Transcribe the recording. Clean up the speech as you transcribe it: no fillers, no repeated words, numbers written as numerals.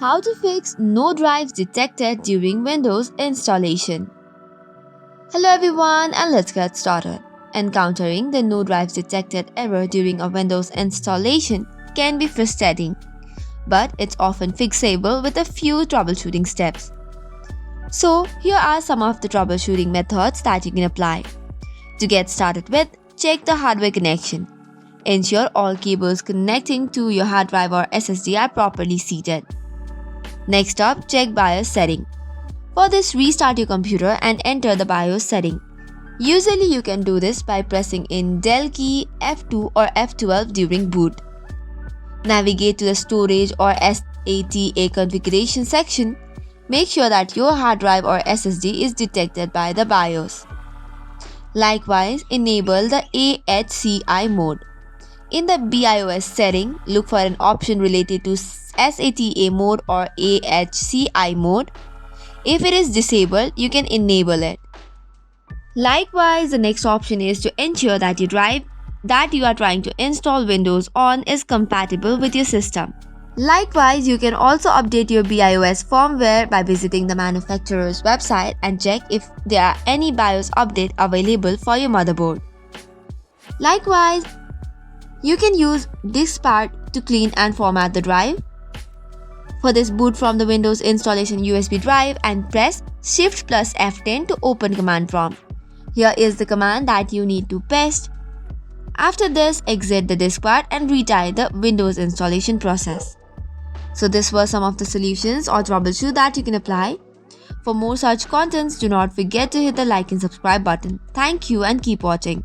How to fix no drives detected during Windows installation. Hello everyone, and let's get started. Encountering the no drives detected error during a Windows installation can be frustrating, but it's often fixable with a few troubleshooting steps. So here are some of the troubleshooting methods that you can apply. To get started with, check the hardware connection. Ensure all cables connecting to your hard drive or SSD are properly seated. Next up, check BIOS setting. For this, restart your computer and enter the BIOS setting. Usually you can do this by pressing in Del key F2 or F12 during boot. Navigate to the storage or SATA configuration section. Make sure that your hard drive or SSD is detected by the BIOS. Likewise, enable the AHCI mode. In the BIOS setting, look for an option related to SATA mode or AHCI mode. If it is disabled, you can enable it. Likewise, the next option is to ensure that your drive that you are trying to install Windows on is compatible with your system. Likewise, you can also update your BIOS firmware by visiting the manufacturer's website and check if there are any BIOS update available for your motherboard. Likewise, you can use Diskpart to clean and format the drive. For this, boot from the Windows installation USB drive and press Shift plus F10 to open command prompt. Here is the command that you need to paste. After this, exit the Diskpart and retry the Windows installation process. So this were some of the solutions or troubleshoot that you can apply. For more such contents, do not forget to hit the like and subscribe button. Thank you and keep watching.